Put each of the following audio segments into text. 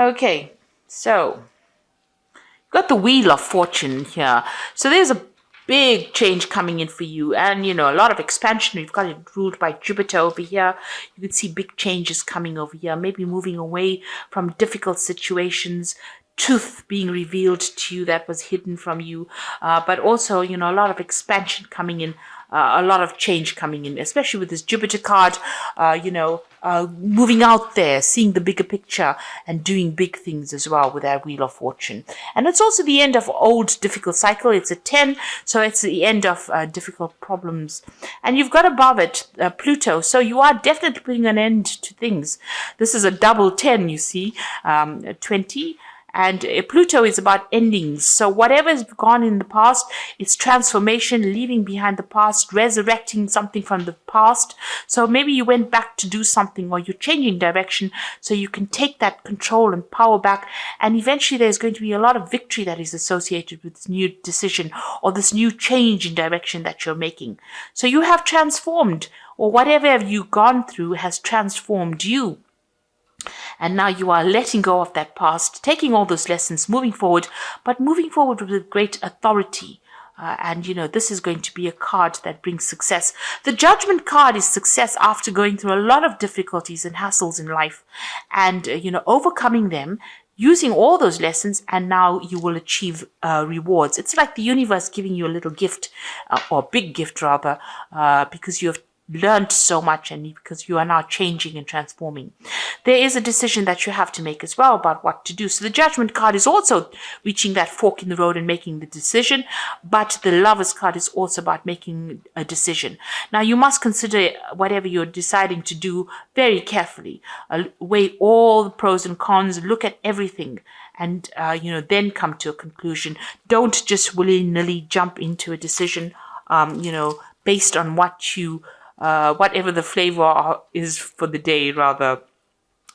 Okay, so got the Wheel of Fortune here. So there's a big change coming in for you, and a lot of expansion. We've got it ruled by Jupiter over here. You can see big changes coming over here, maybe moving away from difficult situations, truth being revealed to you that was hidden from you, but also a lot of expansion coming in, a lot of change coming in, especially with this Jupiter card. Moving out there, seeing the bigger picture, and doing big things as well with that Wheel of Fortune. And it's also the end of old difficult cycle. It's a 10, so it's the end of difficult problems. And you've got above it Pluto, so you are definitely putting an end to things. This is a double 10, you see, 20. And Pluto is about endings. So whatever has gone in the past, it's transformation, leaving behind the past, resurrecting something from the past. So maybe you went back to do something, or you're changing direction so you can take that control and power back. And eventually there's going to be a lot of victory that is associated with this new decision or this new change in direction that you're making. So you have transformed, or whatever you've gone through has transformed you. And now you are letting go of that past, taking all those lessons, moving forward, but moving forward with great authority. And this is going to be a card that brings success. The Judgment card is success after going through a lot of difficulties and hassles in life, and, overcoming them, using all those lessons, and now you will achieve rewards. It's like the universe giving you a little gift, or big gift rather, because you have learned so much, and because you are now changing and transforming. There is a decision that you have to make as well about what to do. So the Judgment card is also reaching that fork in the road and making the decision, but the Lovers card is also about making a decision. Now you must consider whatever you're deciding to do very carefully. Weigh all the pros and cons, look at everything, and then come to a conclusion. Don't just willy-nilly jump into a decision based on what you whatever the flavor is for the day, rather.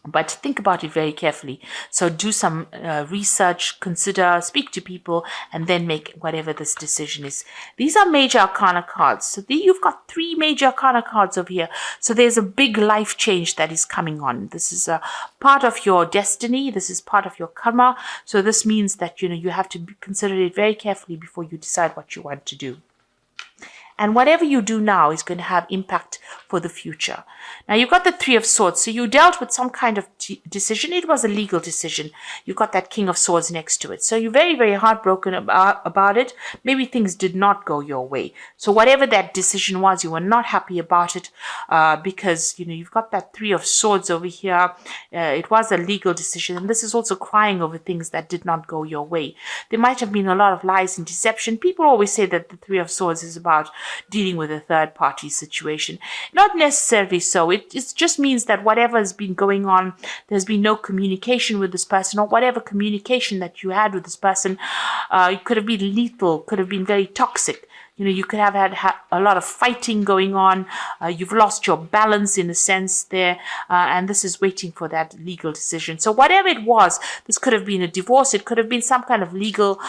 But think about it very carefully. So do some research, consider, speak to people, and then make whatever this decision is. These are major arcana cards. So you've got 3 major arcana cards over here. So there's a big life change that is coming on. This is a part of your destiny. This is part of your karma. So this means that you have to consider it very carefully before you decide what you want to do. And whatever you do now is going to have impact for the future. Now, you've got the 3 of Swords. So you dealt with some kind of decision. It was a legal decision. You've got that King of Swords next to it. So you're very, very heartbroken about it. Maybe things did not go your way. So whatever that decision was, you were not happy about it because, you've got that 3 of Swords over here. It was a legal decision. And this is also crying over things that did not go your way. There might have been a lot of lies and deception. People always say that the 3 of Swords is about dealing with a third party situation. Not necessarily so. It just means that whatever has been going on, there's been no communication with this person, or whatever communication that you had with this person, it could have been lethal, could have been very toxic. You could have had a lot of fighting going on. You've lost your balance in a sense there. And this is waiting for that legal decision. So whatever it was, this could have been a divorce. It could have been some kind of legal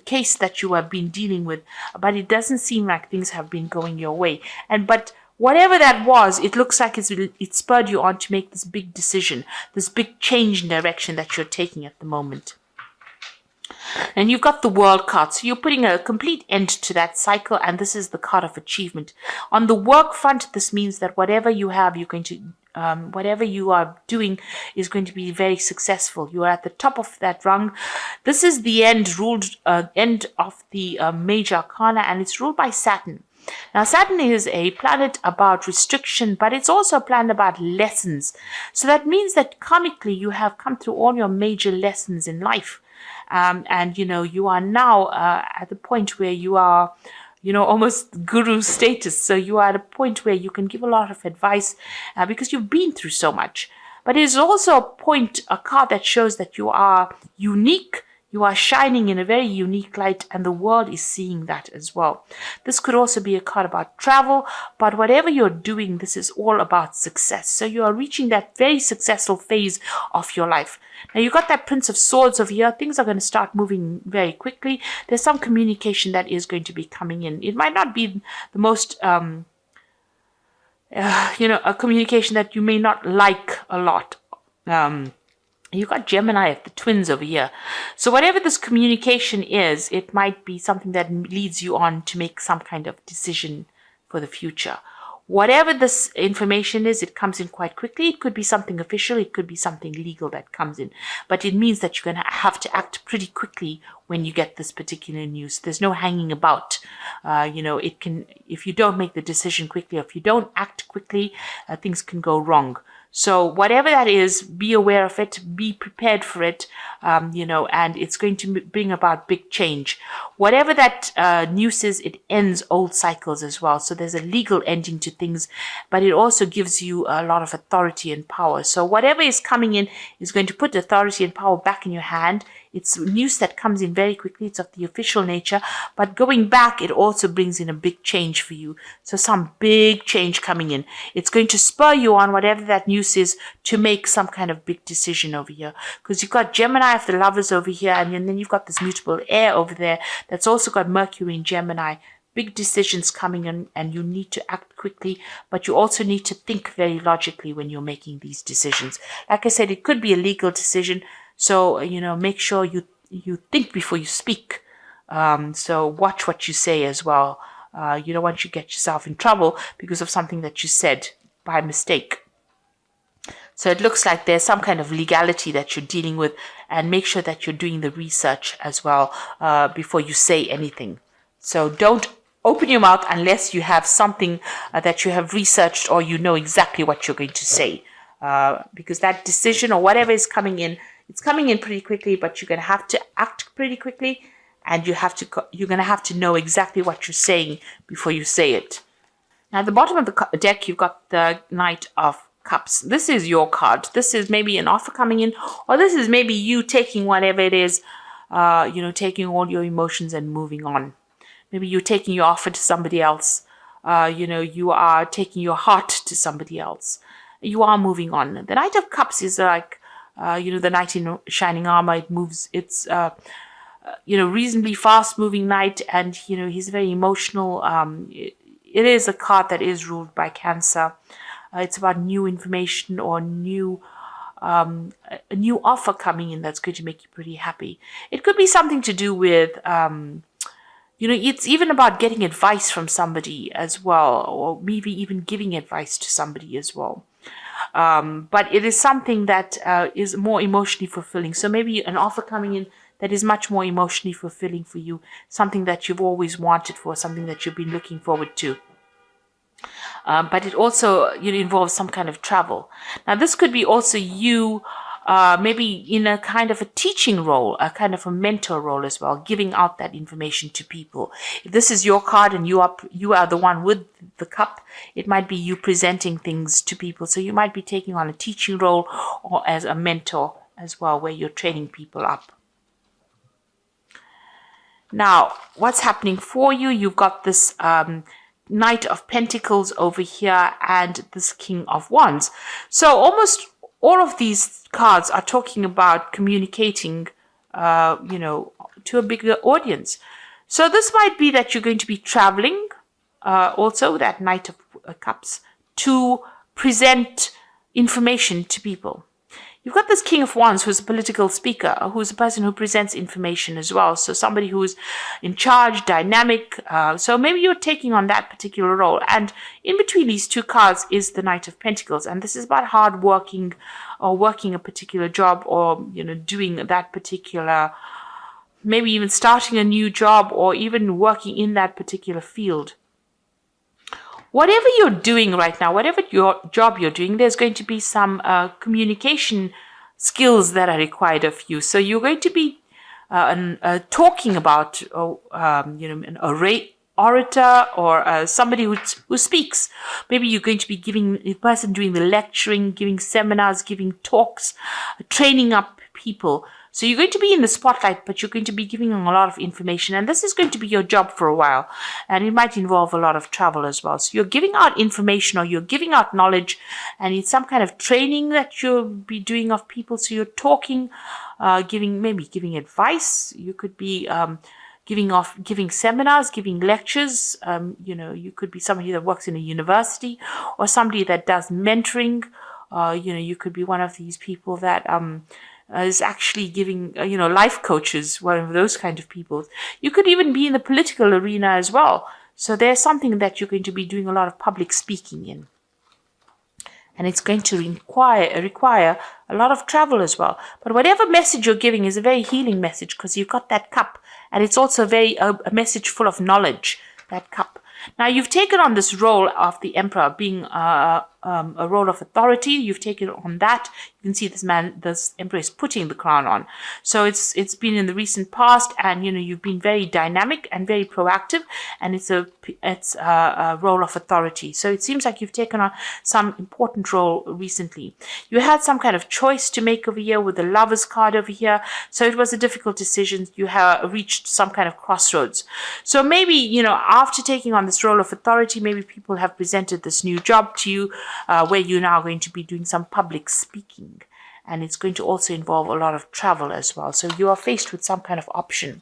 case that you have been dealing with. But it doesn't seem like things have been going your way. But whatever that was, it looks like it spurred you on to make this big decision, this big change in direction that you're taking at the moment. And you've got the World card. So you're putting a complete end to that cycle. And this is the card of achievement. On the work front, this means that whatever you have, you're going to whatever you are doing is going to be very successful. You are at the top of that rung. This is the end of the major arcana, and it's ruled by Saturn. Now, Saturn is a planet about restriction, but it's also a planet about lessons. So that means that karmically you have come through all your major lessons in life. And you are now at the point where you are, almost guru status. So you are at a point where you can give a lot of advice because you've been through so much. But it is also a card that shows that you are unique. You are shining in a very unique light, and the world is seeing that as well. This could also be a card about travel, but whatever you're doing, this is all about success. So you are reaching that very successful phase of your life. Now, you've got that Prince of Swords over here. Things are going to start moving very quickly. There's some communication that is going to be coming in. It might not be the most, a communication that you may not like a lot. You've got Gemini, the twins over here. So whatever this communication is, it might be something that leads you on to make some kind of decision for the future. Whatever this information is, it comes in quite quickly. It could be something official. It could be something legal that comes in. But it means that you're going to have to act pretty quickly when you get this particular news. There's no hanging about. It can, if you don't make the decision quickly, or if you don't act quickly, things can go wrong. So whatever that is, be aware of it, be prepared for it, and it's going to bring about big change. Whatever that news is, it ends old cycles as well. So there's a legal ending to things, but it also gives you a lot of authority and power. So whatever is coming in is going to put authority and power back in your hand. It's news that comes in very quickly. It's of the official nature, but going back, it also brings in a big change for you. So some big change coming in. It's going to spur you on, whatever that news is, to make some kind of big decision over here. Because you've got Gemini of the Lovers over here, and then you've got this mutable air over there that's also got Mercury in Gemini. Big decisions coming in, and you need to act quickly, but you also need to think very logically when you're making these decisions. Like I said, it could be a legal decision. So, make sure you think before you speak. So watch what you say as well. You don't want to get yourself in trouble because of something that you said by mistake. So it looks like there's some kind of legality that you're dealing with, and make sure that you're doing the research as well before you say anything. So don't open your mouth unless you have something that you have researched, or you know exactly what you're going to say. Because that decision or whatever is coming in, it's coming in pretty quickly, but you're going to have to act pretty quickly, and you're going to have to know exactly what you're saying before you say it. Now, at the bottom of the deck, you've got the Knight of Cups. This is your card. This is maybe an offer coming in, or this is maybe you taking whatever it is, taking all your emotions and moving on. Maybe you're taking your offer to somebody else. You are taking your heart to somebody else. You are moving on. The Knight of Cups is like, the knight in shining armor. It moves. It's, reasonably fast moving knight, and, he's very emotional. It is a card that is ruled by Cancer. It's about new information or a new offer coming in that's going to make you pretty happy. It could be something to do with, it's even about getting advice from somebody as well, or maybe even giving advice to somebody as well. But it is something that is more emotionally fulfilling. So maybe an offer coming in that is much more emotionally fulfilling for you, something that you've always wanted for, something that you've been looking forward to. But it also involves some kind of travel. Now, this could be also you maybe in a kind of a teaching role, a kind of a mentor role as well, giving out that information to people. If this is your card and you are the one with the cup, it might be you presenting things to people. So you might be taking on a teaching role or as a mentor as well, where you're training people up. Now, what's happening for you? You've got this Knight of Pentacles over here and this King of Wands. So almost all of these cards are talking about communicating, to a bigger audience. So this might be that you're going to be traveling, also that Knight of Cups, to present information to people. You've got this King of Wands, who's a political speaker, who's a person who presents information as well. So somebody who's in charge, dynamic. So maybe you're taking on that particular role. And in between these two cards is the Knight of Pentacles. And this is about hard working or working a particular job, or, doing that particular, maybe even starting a new job, or even working in that particular field. Whatever you're doing right now, whatever your job you're doing, there's going to be some communication skills that are required of you. So you're going to be talking about, an orator, or somebody who speaks. Maybe you're going to be giving a person doing the lecturing, giving seminars, giving talks, training up people. So you're going to be in the spotlight, but you're going to be giving them a lot of information. And this is going to be your job for a while. And it might involve a lot of travel as well. So you're giving out information, or you're giving out knowledge, and it's some kind of training that you'll be doing of people. So you're talking, giving advice. You could be giving seminars, giving lectures. You could be somebody that works in a university, or somebody that does mentoring. You could be one of these people that is actually giving, life coaches, one of those kind of people. You could even be in the political arena as well. So there's something that you're going to be doing a lot of public speaking in. And it's going to require a lot of travel as well. But whatever message you're giving is a very healing message, because you've got that cup. And it's also a message full of knowledge, that cup. Now, you've taken on this role of the emperor, being a role of authority. You've taken on that. You can see this emperor is putting the crown on. So it's been in the recent past, and you've been very dynamic and very proactive, and it's a role of authority. So it seems like you've taken on some important role recently. You had some kind of choice to make over here with the Lovers card over here. So it was a difficult decision. You have reached some kind of crossroads. So maybe, after taking on this role of authority, maybe people have presented this new job to you, where you're now going to be doing some public speaking. And it's going to also involve a lot of travel as well. So you are faced with some kind of option.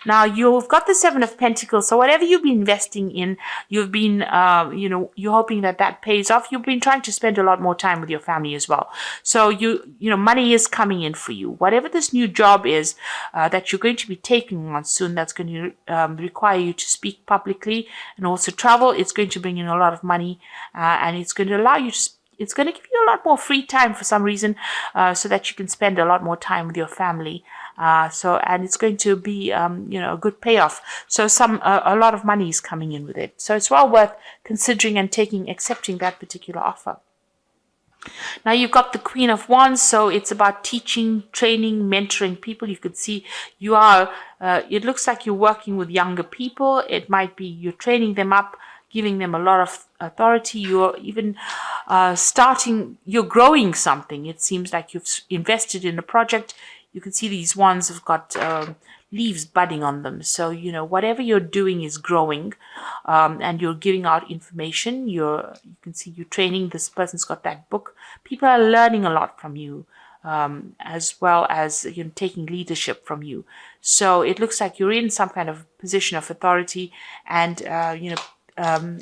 Now, you've got the Seven of Pentacles. So whatever you've been investing in, you've been, you're hoping that pays off. You've been trying to spend a lot more time with your family as well. So money is coming in for you. Whatever this new job is that you're going to be taking on soon, that's going to require you to speak publicly and also travel. It's going to bring in a lot of money, and it's going to allow you to it's going to give you a lot more free time for some reason, so that you can spend a lot more time with your family. And it's going to be, a good payoff. So a lot of money is coming in with it. So it's well worth considering and accepting that particular offer. Now you've got the Queen of Wands, so it's about teaching, training, mentoring people. You could see you are, it looks like you're working with younger people. It might be you're training them up, giving them a lot of authority. You're even you're growing something. It seems like you've invested in a project. You can see these ones have got leaves budding on them. So, whatever you're doing is growing, and you're giving out information. You can see you're training. This person's got that book. People are learning a lot from you, as well as taking leadership from you. So it looks like you're in some kind of position of authority, and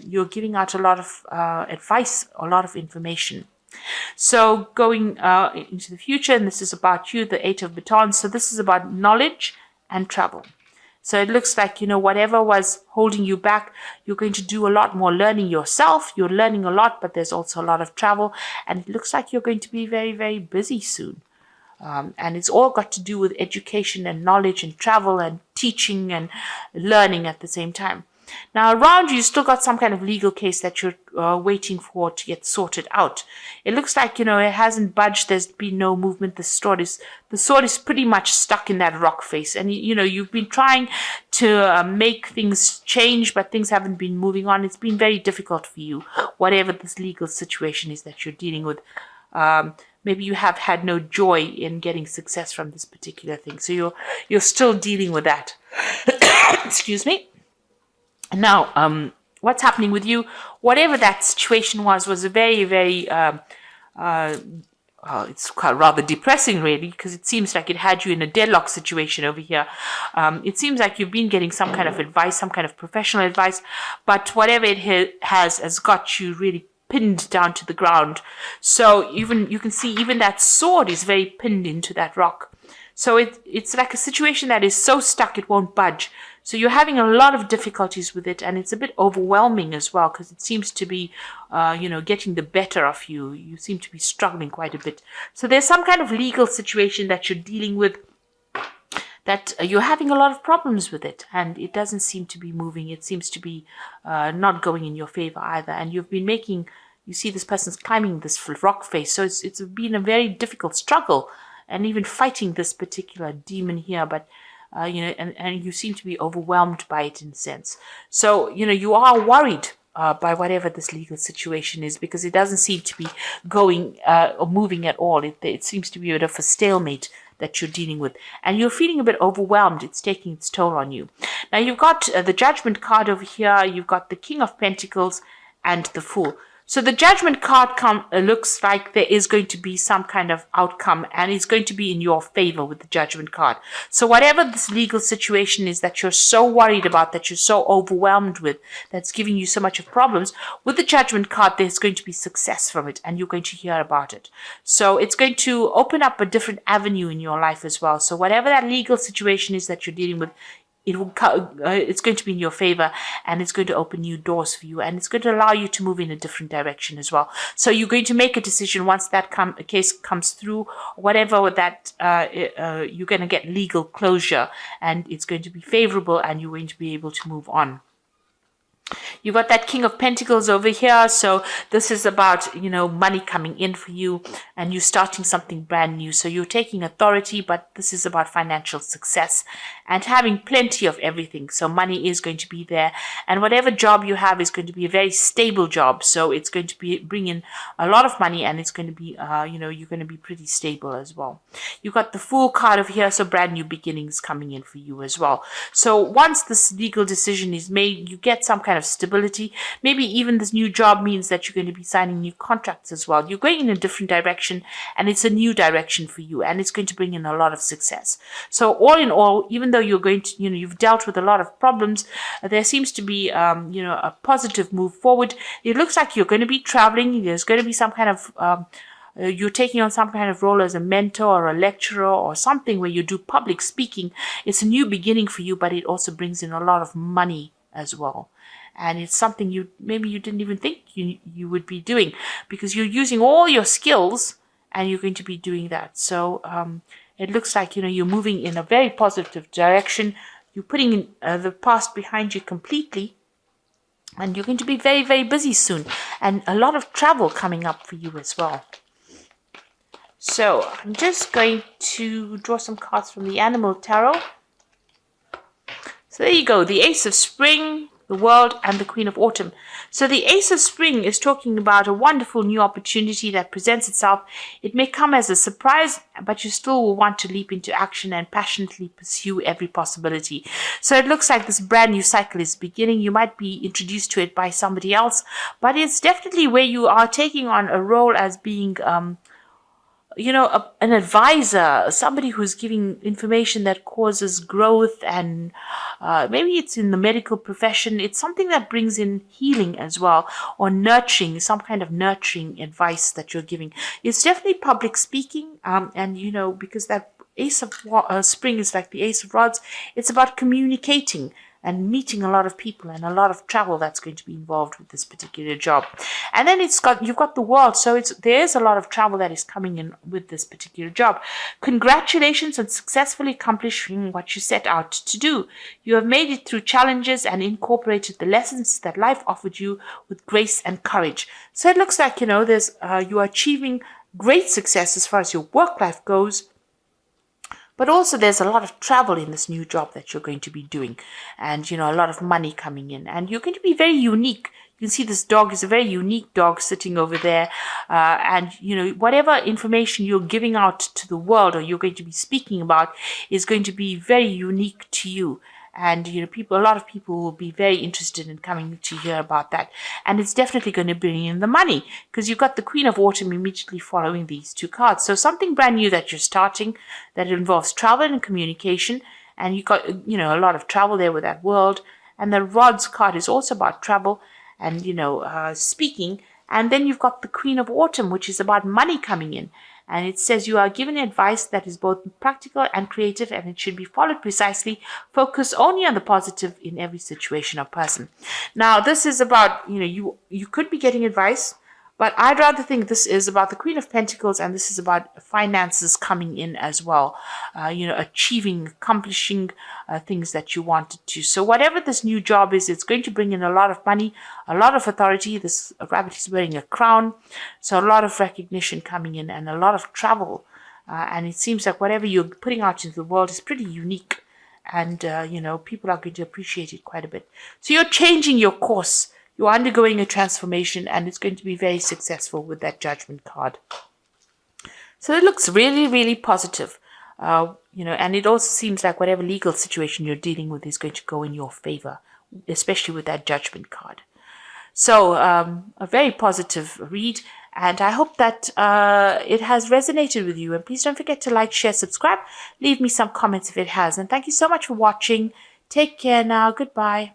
you're giving out a lot of advice, a lot of information. So going into the future, and this is about you, the Eight of Batons. So this is about knowledge and travel. So it looks like, whatever was holding you back, you're going to do a lot more learning yourself. You're learning a lot, but there's also a lot of travel. And it looks like you're going to be very, very busy soon. And it's all got to do with education and knowledge and travel and teaching and learning at the same time. Now, around you still got some kind of legal case that you're waiting for to get sorted out. It looks like, it hasn't budged. There's been no movement. The sword is pretty much stuck in that rock face. And, you've been trying to make things change, but things haven't been moving on. It's been very difficult for you, whatever this legal situation is that you're dealing with. Maybe you have had no joy in getting success from this particular thing. So you're still dealing with that. Excuse me. Now, what's happening with you, whatever that situation was a very, very, it's quite rather depressing, really, because it seems like it had you in a deadlock situation over here. It seems like you've been getting some kind of advice, some kind of professional advice, but whatever it has got you really pinned down to the ground. So you can see even that sword is very pinned into that rock. So it's like a situation that is so stuck it won't budge. So you're having a lot of difficulties with it, and it's a bit overwhelming as well, because it seems to be, getting the better of you. You seem to be struggling quite a bit. So there's some kind of legal situation that you're dealing with, that you're having a lot of problems with it, and it doesn't seem to be moving. It seems to be not going in your favor either. And you've been you see this person's climbing this rock face. So it's been a very difficult struggle, and even fighting this particular demon here, but and you seem to be overwhelmed by it in a sense. So, you are worried by whatever this legal situation is, because it doesn't seem to be going or moving at all. It seems to be a bit of a stalemate that you're dealing with, and you're feeling a bit overwhelmed. It's taking its toll on you. Now, you've got the Judgment card over here. You've got the King of Pentacles and the Fool. So the judgment card looks like there is going to be some kind of outcome, and it's going to be in your favor with the judgment card. So whatever this legal situation is that you're so worried about, that you're so overwhelmed with, that's giving you so much of problems, with the judgment card, there's going to be success from it, and you're going to hear about it. So it's going to open up a different avenue in your life as well. So whatever that legal situation is that you're dealing with, it's going to be in your favor, and it's going to open new doors for you, and it's going to allow you to move in a different direction as well. So you're going to make a decision once that case comes through, whatever that you're going to get legal closure, and it's going to be favorable, and you're going to be able to move on. You got that King of Pentacles over here. So this is about, money coming in for you, and you starting something brand new. So you're taking authority, but this is about financial success and having plenty of everything. So money is going to be there, and whatever job you have is going to be a very stable job. So it's going to bring in a lot of money, and it's going to be, you're going to be pretty stable as well. You got the Fool card over here. So brand new beginnings coming in for you as well. So once this legal decision is made, you get some kind of stability. Maybe even this new job means that you're going to be signing new contracts as well. You're going in a different direction, and it's a new direction for you, and it's going to bring in a lot of success. So all in all, even though you're going to, you've dealt with a lot of problems, there seems to be, a positive move forward. It looks like you're going to be traveling. There's going to be some kind of, you're taking on some kind of role as a mentor or a lecturer or something where you do public speaking. It's a new beginning for you, but it also brings in a lot of money as well. And it's something maybe you didn't even think you would be doing, because you're using all your skills and you're going to be doing that. So it looks like, you're moving in a very positive direction. You're putting the past behind you completely, and you're going to be very, very busy soon, and a lot of travel coming up for you as well. So I'm just going to draw some cards from the Animal Tarot. So there you go, the Ace of Spring, the World, and the Queen of Autumn. So the Ace of Spring is talking about a wonderful new opportunity that presents itself. It may come as a surprise, but you still will want to leap into action and passionately pursue every possibility. So it looks like this brand new cycle is beginning. You might be introduced to it by somebody else, but it's definitely where you are taking on a role as being an advisor, somebody who's giving information that causes growth, and maybe it's in the medical profession. It's something that brings in healing as well, or nurturing, some kind of nurturing advice that you're giving. It's definitely public speaking, and because that Ace of Spring is like the Ace of Rods. It's about communicating and meeting a lot of people, and a lot of travel that's going to be involved with this particular job. And then you've got the World, so there's a lot of travel that is coming in with this particular job. Congratulations on successfully accomplishing what you set out to do. You have made it through challenges and incorporated the lessons that life offered you with grace and courage. So it looks like, you are achieving great success as far as your work life goes. But also there's a lot of travel in this new job that you're going to be doing, and, a lot of money coming in, and you're going to be very unique. You can see this dog is a very unique dog sitting over there. And, whatever information you're giving out to the world, or you're going to be speaking about, is going to be very unique to you. And, a lot of people will be very interested in coming to hear about that. And it's definitely going to bring in the money, because you've got the Queen of Autumn immediately following these two cards. So something brand new that you're starting that involves travel and communication. And you got, a lot of travel there with that World. And the Rods card is also about travel and, speaking. And then you've got the Queen of Autumn, which is about money coming in. And it says you are given advice that is both practical and creative, and it should be followed precisely. Focus only on the positive in every situation or person. Now, this is about, you could be getting advice, but I'd rather think this is about the Queen of Pentacles, and this is about finances coming in as well. Achieving, accomplishing things that you wanted to. So whatever this new job is, it's going to bring in a lot of money, a lot of authority. This rabbit is wearing a crown. So a lot of recognition coming in, and a lot of travel. And it seems like whatever you're putting out into the world is pretty unique. And, people are going to appreciate it quite a bit. So you're changing your course. You're undergoing a transformation, and it's going to be very successful with that Judgment card. So it looks really, really positive. And it also seems like whatever legal situation you're dealing with is going to go in your favor, especially with that Judgment card. So a very positive read. And I hope that it has resonated with you. And please don't forget to like, share, subscribe. Leave me some comments if it has. And thank you so much for watching. Take care now. Goodbye.